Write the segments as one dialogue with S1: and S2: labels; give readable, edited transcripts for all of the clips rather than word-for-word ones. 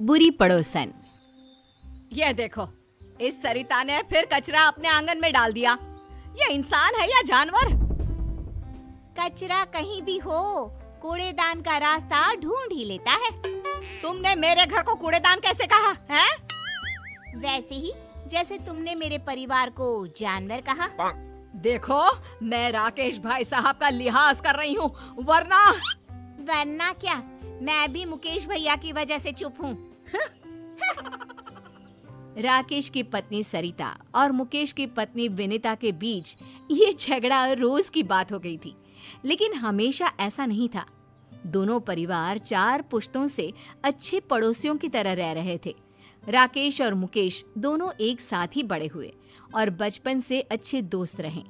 S1: बुरी पड़ोसन।
S2: ये देखो, इस सरिता ने फिर कचरा अपने आंगन में डाल दिया। ये इंसान है या जानवर?
S3: कचरा कहीं भी हो, कूड़ेदान का रास्ता ढूंढ ही लेता है।
S2: तुमने मेरे घर को कूड़ेदान कैसे कहा है?
S3: वैसे ही जैसे तुमने मेरे परिवार को जानवर कहा।
S2: देखो, मैं राकेश भाई साहब का लिहाज कर रही हूँ, वरना
S3: क्या, मैं भी मुकेश भैया की वजह से चुप हूँ।
S1: राकेश की पत्नी सरिता और मुकेश की पत्नी विनीता के बीच ये झगड़ा रोज की बात हो गई थी, लेकिन हमेशा ऐसा नहीं था। दोनों परिवार 4 पुश्तों से अच्छे पड़ोसियों की तरह रह रहे थे। राकेश और मुकेश दोनों एक साथ ही बड़े हुए और बचपन से अच्छे दोस्त रहे।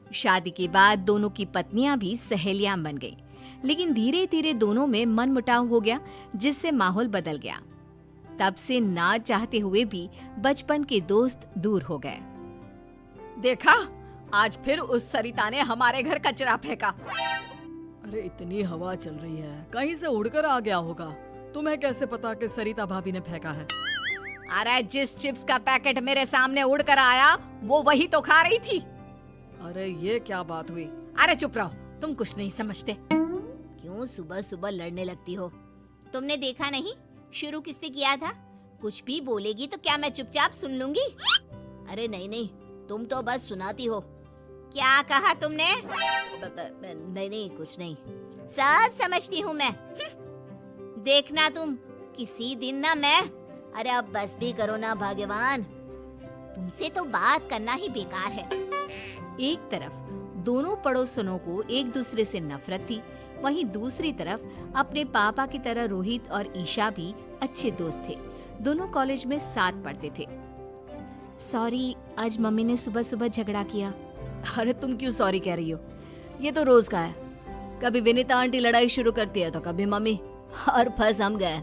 S1: शादी के बाद दोनों की पत्नियां भी सहेलियां बन गईं, लेकिन धीरे धीरे दोनों में मनमुटाव हो गया, जिससे माहौल बदल गया। तब से ना चाहते हुए भी बचपन के दोस्त दूर हो गए।
S2: देखा, आज फिर उस सरिता ने हमारे घर कचरा फेंका।
S4: अरे इतनी हवा चल रही है, कहीं से उड़कर आ गया होगा। तुम्हें कैसे पता कि सरिता भाभी ने फेंका है?
S2: अरे जिस चिप्स का पैकेट मेरे सामने उड़कर आया, वो वही तो खा रही थी।
S4: अरे ये क्या बात हुई?
S2: अरे चुप रहो, तुम कुछ नहीं समझते।
S3: क्यों सुबह सुबह लड़ने लगती हो? तुमने देखा नहीं शुरू किसने किया था? कुछ भी बोलेगी तो क्या मैं चुपचाप सुन लूंगी? अरे नहीं, तुम तो बस सुनाती हो। क्या कहा तुमने? नहीं, कुछ नहीं, सब समझती हूँ मैं। देखना तुम, किसी दिन ना मैं। अरे अब बस भी करो ना भगवान, तुमसे तो बात करना ही बेकार है।
S1: एक तरफ दोनों पड़ोसनों को एक दूसरे से नफरत थी, वहीं दूसरी तरफ अपने पापा की तरह रोहित और ईशा भी अच्छे दोस्त थे। दोनों कॉलेज में साथ पढ़ते थे। सॉरी, आज मम्मी ने सुबह सुबह झगड़ा किया।
S4: अरे तुम क्यों सॉरी कह रही हो? ये तो रोज का है। कभी विनीता आंटी लड़ाई शुरू करती है तो कभी मम्मी, और फंस हम गए।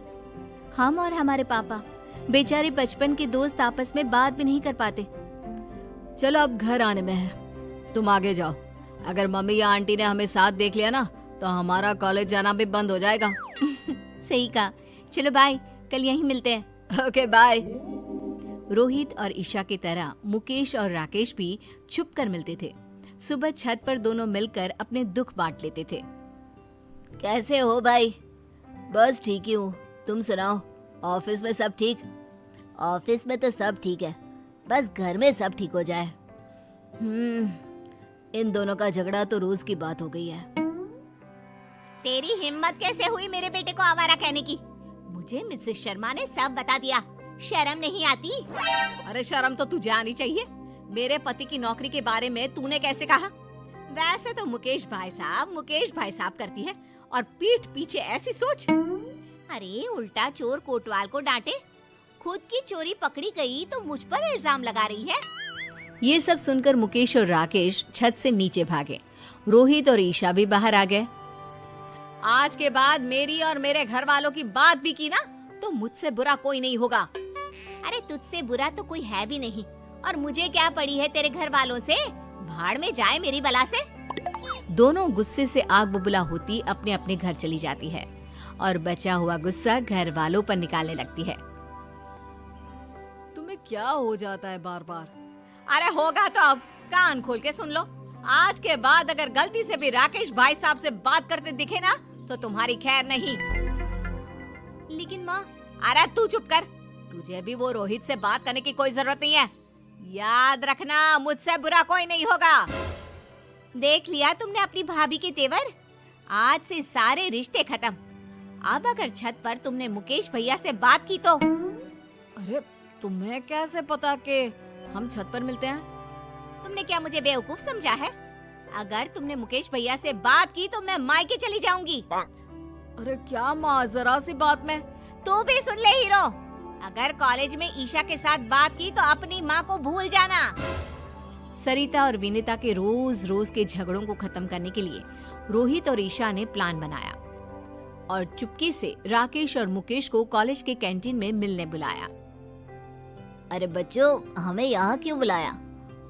S1: हम और हमारे पापा बेचारे बचपन के दोस्त आपस में बात भी नहीं कर पाते।
S4: चलो अब घर आने में है, तुम आगे जाओ। अगर मम्मी या आंटी ने हमें साथ देख लिया ना तो हमारा कॉलेज जाना भी बंद हो जाएगा।
S1: सही कहा। चलो बाय, कल यहीं मिलते हैं।
S4: Okay bye.
S1: रोहित और ईशा की तरह मुकेश और राकेश भी छुप कर मिलते थे। सुबह छत पर दोनों मिलकर अपने दुख बांट लेते थे।
S3: कैसे हो भाई? बस ठीक ही हूँ, तुम सुनाओ, ऑफिस में सब ठीक? ऑफिस में तो सब ठीक है, बस घर में सब ठीक हो जाए। इन दोनों का झगड़ा तो रोज की बात हो गई है। तेरी हिम्मत कैसे हुई मेरे बेटे को आवारा कहने की? मुझे मिसेस शर्मा ने सब बता दिया, शर्म नहीं आती?
S2: अरे शर्म तो तुझे आनी चाहिए। मेरे पति की नौकरी के बारे में तूने कैसे कहा? वैसे तो मुकेश भाई साहब करती है, और पीठ पीछे ऐसी सोच।
S3: अरे उल्टा चोर कोतवाल को डांटे, खुद की चोरी पकड़ी गई तो मुझ पर इल्जाम लगा रही है।
S1: ये सब सुनकर मुकेश और राकेश छत से नीचे भागे। रोहित और ईशा भी बाहर आ गए।
S2: आज के बाद मेरी और मेरे घर वालों की बात भी की ना तो मुझसे बुरा कोई नहीं होगा।
S3: अरे तुझसे बुरा तो कोई है भी नहीं, और मुझे क्या पड़ी है तेरे घर वालों से? भाड़ में जाए मेरी बला से।
S1: दोनों गुस्से से आग बबूला होती अपने अपने घर चली जाती है और बचा हुआ गुस्सा घर वालों पर निकालने लगती है।
S4: तुम्हें क्या हो जाता है बार बार?
S2: अरे होगा तो अब कान खोल के सुन लो। आज के बाद अगर गलती से भी राकेश भाई साहब से बात करते दिखे ना तो तुम्हारी खैर नहीं।
S3: लेकिन माँ।
S2: अरे तू चुप कर, तुझे भी वो रोहित से बात करने की कोई जरूरत नहीं है। याद रखना, मुझसे बुरा कोई नहीं होगा।
S3: देख लिया तुमने अपनी भाभी के तेवर? आज से सारे रिश्ते खत्म। अब अगर छत पर तुमने मुकेश भैया से बात की तो।
S4: अरे तुम्हें कैसे पता कि हम छत पर मिलते हैं?
S3: तुमने क्या मुझे बेवकूफ समझा है? अगर तुमने मुकेश भैया से बात की तो मैं मायके चली जाऊंगी।
S4: अरे क्या माँ, जरा सी बात में।
S3: तू भी सुन ले हीरो, अगर कॉलेज में ईशा के साथ बात की तो अपनी माँ को भूल जाना।
S1: सरिता और विनीता के रोज रोज के झगड़ों को खत्म करने के लिए रोहित और ईशा ने प्लान बनाया और चुपके से राकेश और मुकेश को कॉलेज के कैंटीन में मिलने बुलाया।
S3: अरे बच्चों, हमें यहाँ क्यों बुलाया?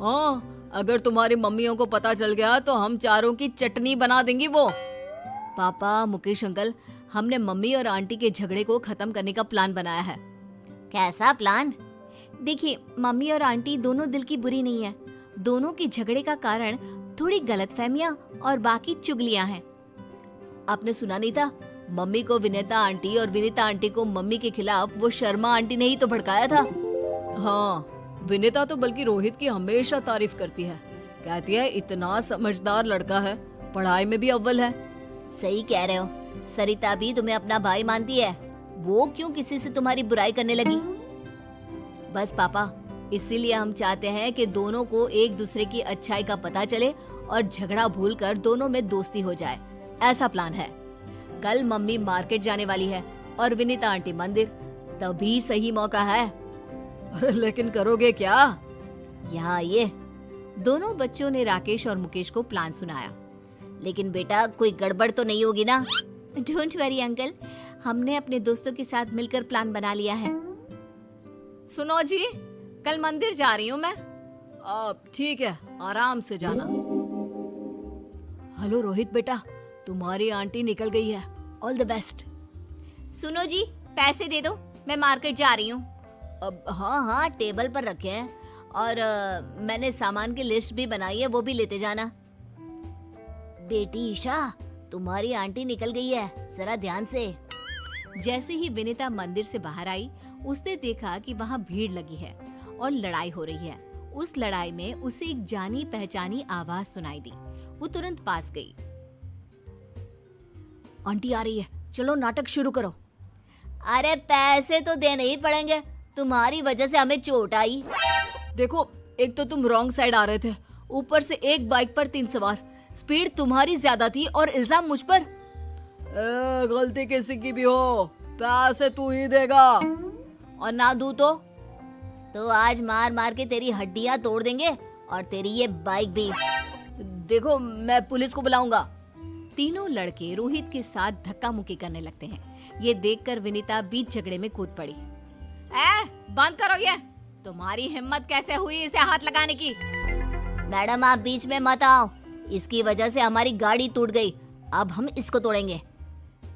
S4: हाँ, अगर तुम्हारी मम्मियों को पता चल गया तो हम चारों की चटनी बना देंगी वो।
S1: पापा, मुकेश अंकल,
S4: हमने मम्मी और आंटी के झगड़े को खत्म करने का प्लान बनाया है।
S3: कैसा प्लान?
S1: देखिए, मम्मी और आंटी दोनों दिल की बुरी नहीं है। दोनों के झगड़े का कारण थोड़ी गलतफहमियां और बाकी चुगलियां हैं।
S4: आपने सुना नहीं था? मम्मी को विनीता आंटी और विनीता आंटी को मम्मी के खिलाफ वो शर्मा आंटी ने ही तो भड़काया था। हाँ, विनीता तो बल्कि रोहित की हमेशा तारीफ करती है। कहती है इतना समझदार लड़का है, पढ़ाई में भी अव्वल है।
S3: सही कह रहे हो। सरिता भी तुम्हें अपना भाई मानती है। वो क्यों किसी से तुम्हारी बुराई करने लगी?
S4: बस पापा, इसीलिए हम चाहते हैं कि दोनों को एक दूसरे की अच्छाई का पता चले और झगड़ा भूलकर दोनों में दोस्ती हो जाए। ऐसा प्लान है। कल मम्मी मार्केट जाने वाली है और विनीता आंटी मंदिर, तभी सही मौका है। लेकिन करोगे क्या?
S3: यहाँ आइए।
S1: दोनों बच्चों ने राकेश और मुकेश को प्लान सुनाया।
S3: लेकिन बेटा, कोई गड़बड़ तो नहीं होगी ना?
S1: डोंट वरी अंकल, हमने अपने दोस्तों के साथ मिलकर प्लान बना लिया है।
S2: सुनो जी, कल मंदिर जा रही हूँ मैं।
S4: अब ठीक है, आराम से जाना। हेलो रोहित बेटा, तुम्हारी आंटी निकल गई है। All the best.
S3: सुनो जी, पैसे दे दो, मैं मार्केट जा रही हूँ।
S4: अब
S3: हाँ हाँ, टेबल पर रखे हैं और मैंने सामान की लिस्ट भी बनाई है, वो भी लेते जाना। बेटी ईशा, तुम्हारी आंटी निकल गई है, जरा ध्यान से।
S1: जैसे ही विनीता मंदिर से बाहर आई, उसने देखा कि वहाँ भीड़ लगी है और लड़ाई हो रही है। उस लड़ाई में उसे एक जानी पहचानी आवाज सुनाई दी। वो तुरंत पास गई।
S4: आंटी आ रही है, चलो नाटक शुरू करो।
S3: अरे पैसे तो देने ही पड़ेंगे, तुम्हारी वजह से हमें चोट आई।
S4: देखो, एक तो तुम रॉन्ग साइड आ रहे थे, ऊपर से एक बाइक पर 3 सवार। स्पीड तुम्हारी ज्यादा थी और इल्जाम मुझ पर। गलती किसी की भी हो, पैसे तू ही देगा।
S3: और ना दूं तो आज मार मार के तेरी हड्डियां तोड़ देंगे और तेरी ये बाइक भी।
S4: देखो, मैं पुलिस को बुलाऊंगा।
S1: तीनों लड़के रोहित के साथ धक्का मुक्की करने लगते हैं। ये देखकर विनीता बीच झगड़े में कूद पड़ी।
S2: बंद करो ये। तुम्हारी हिम्मत कैसे हुई इसे हाथ लगाने की?
S3: मैडम, आप बीच में मत आओ। इसकी वजह से हमारी गाड़ी टूट गई, अब हम इसको तोड़ेंगे।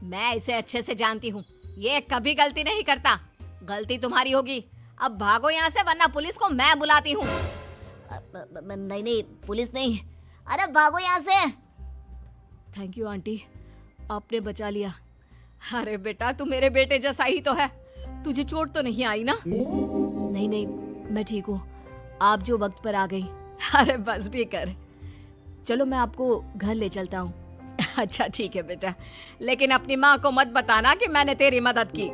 S2: मैं इसे अच्छे से जानती हूँ, ये कभी गलती नहीं करता। गलती तुम्हारी होगी। अब भागो यहाँ से, वरना पुलिस को मैं बुलाती हूँ।
S3: नहीं नहीं, पुलिस नहीं। अरे भागो यहाँ से।
S4: थैंक यू आंटी, आपने बचा लिया।
S2: अरे बेटा, तू मेरे बेटे जैसा ही तो है। तुझे चोट तो नहीं आई ना?
S4: नहीं नहीं, मैं ठीक हूँ। आप जो वक्त पर आ गई।
S2: अरे बस भी कर।
S4: चलो, मैं आपको घर ले चलता हूँ।
S2: अच्छा ठीक है बेटा, लेकिन अपनी माँ को मत बताना कि मैंने तेरी मदद की।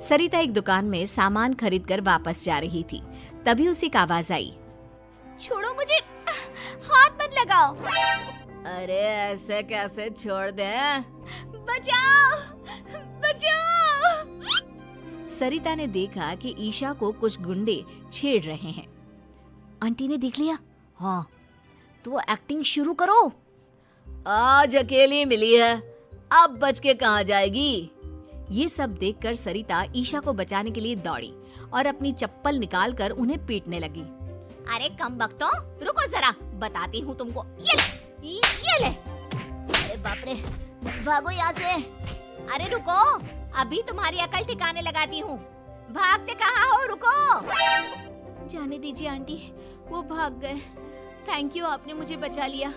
S1: सरिता एक दुकान में सामान खरीदकर वापस जा रही थी। तभी उसे एक आवाज आई।
S3: छोड़ो मुझे, हाथ मत लगाओ।
S4: अरे ऐसे कैसे छोड़ दे?
S3: बचाओ, बचाओ।
S1: सरिता ने देखा कि ईशा को कुछ गुंडे छेड़ रहे हैं।
S3: आंटी ने देख लिया? हाँ, तो एक्टिंग शुरू करो।
S4: आज अकेली मिली है, अब बच के कहाँ जाएगी?
S1: ये सब देखकर सरिता ईशा को बचाने के लिए दौड़ी और अपनी चप्पल निकालकर उन्हें पीटने लगी।
S3: अरे कम बख्तो, रुको जरा, बताती हूँ तुमको। ये ले। अरे बाप रे, भागो यहाँ से। अरे रुको, अभी तुम्हारी अकल ठिकाने लगाती हूँ। भागते कहाँ हो? रुको।
S1: जाने दीजिए आंटी, वो भाग गए। थैंक यू, आपने मुझे बचा लिया।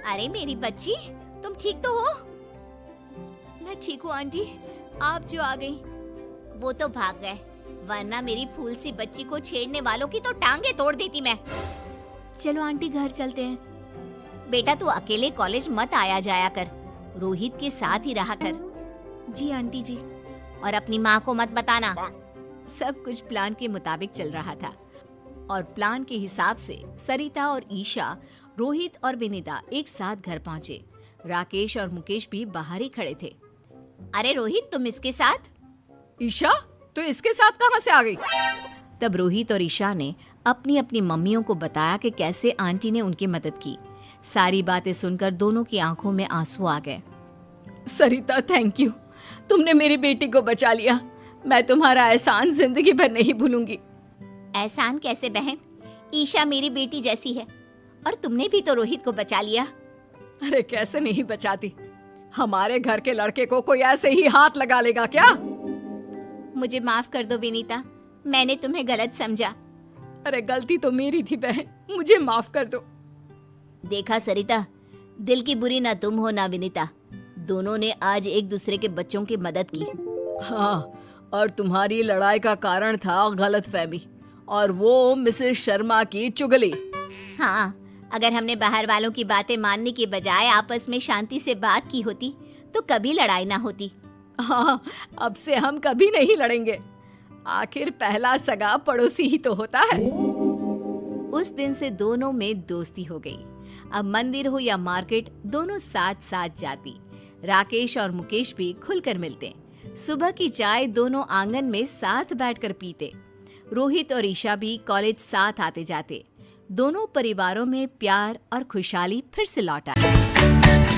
S3: अरे मेरी बच्ची, तुम ठीक तो हो?
S1: मैं ठीक हूँ आंटी, आप जो आ गई।
S3: वो तो भाग गए, वरना मेरी फूल सी बच्ची को छेड़ने वालों की तो टांगे तोड़ देती मैं।
S1: चलो आंटी, घर चलते हैं।
S3: बेटा, तू अकेले कॉलेज मत आया जाया कर, रोहित के साथ ही रहा कर।
S1: जी आंटी जी।
S3: और अपनी माँ को मत बताना।
S1: सब कुछ प्लान के मुताबिक चल रहा था और प्लान के हिसाब से सरिता और ईशा, रोहित और विनीता एक साथ घर पहुंचे। राकेश और मुकेश भी बाहर ही खड़े थे।
S3: अरे रोहित, तुम इसके साथ?
S2: ईशा, तो इसके साथ कहाँ से आ गई?
S1: तब रोहित और ईशा ने अपनी अपनी मम्मियों को बताया कि कैसे आंटी ने उनकी मदद की। सारी बातें सुनकर दोनों की आंखों में आंसू आ गए।
S2: सरिता, थैंक यू, तुमने मेरी बेटी को बचा लिया। मैं तुम्हारा एहसान जिंदगी भर नहीं भूलूंगी।
S3: एहसान कैसे बहन? ईशा मेरी बेटी जैसी है और तुमने भी तो रोहित को बचा लिया।
S2: अरे कैसे नहीं बचाती? हमारे घर के लड़के को कोई ऐसे ही हाथ लगा लेगा क्या?
S3: मुझे माफ कर दो विनीता, मैंने तुम्हें गलत समझा।
S2: अरे गलती तो मेरी थी बहन, मुझे माफ कर दो।
S3: देखा सरिता, दिल की बुरी ना तुम हो ना विनीता, दोनों ने आज एक दूसरे के बच्चों की मदद की।
S2: हाँ, और तुम्हारी लड़ाई का कारण था गलतफहमी और वो मिसेस शर्मा की चुगली।
S3: हाँ, अगर हमने बाहर वालों की बातें मानने के बजाय आपस में शांति से बात की होती तो कभी लड़ाई ना होती।
S2: हाँ, अब से हम कभी नहीं लड़ेंगे। आखिर पहला सगा पड़ोसी ही तो होता है।
S1: उस दिन से दोनों में दोस्ती हो गई। अब मंदिर हो या मार्केट, दोनों साथ साथ जाती। राकेश और मुकेश भी खुलकर मिलते। सुबह की चाय दोनों आंगन में साथ बैठकर पीते। रोहित और ईशा भी कॉलेज साथ आते जाते। दोनों परिवारों में प्यार और खुशहाली फिर से लौट आई।